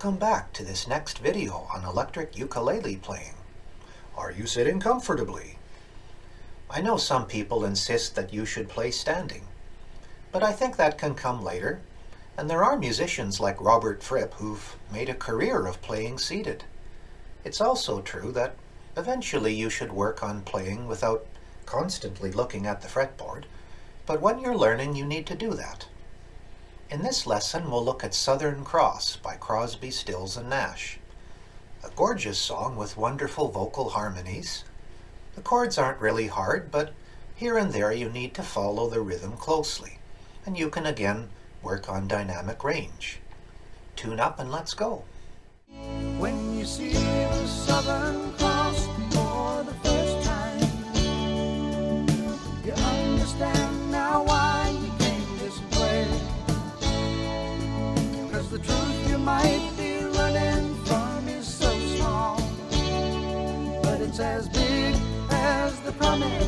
Welcome back to this next video on electric ukulele playing. Are you sitting comfortably? I know some people insist that you should play standing, but I think that can come later, and there are musicians like Robert Fripp who've made a career of playing seated. It's also true that eventually you should work on playing without constantly looking at the fretboard, but when you're learning you need to do that. In this lesson, we'll look at Southern Cross by Crosby, Stills, and Nash. A gorgeous song with wonderful vocal harmonies. The chords aren't really hard, but here and there you need to follow the rhythm closely, and you can again work on dynamic range. Tune up and let's go. When you see the Southern Cross for the first time, you understand now why you came this way. 'Cause the truth you might be running from is so small, but it's as big as the promise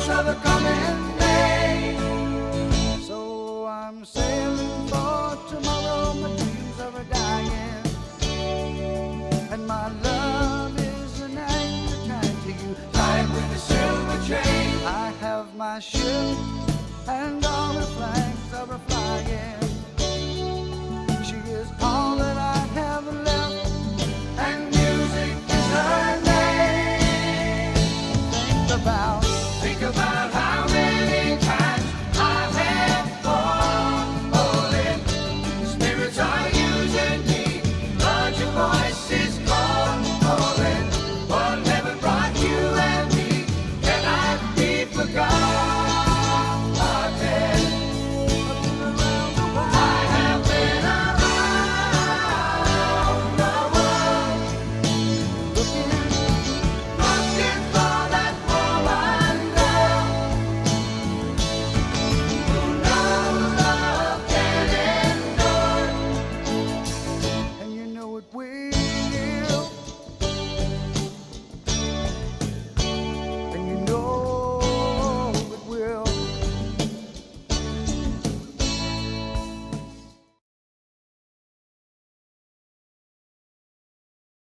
of a coming day. So I'm sailing for tomorrow, my dreams are dying, and my love is an anchor tied to you, tied with a silver chain. I have my ship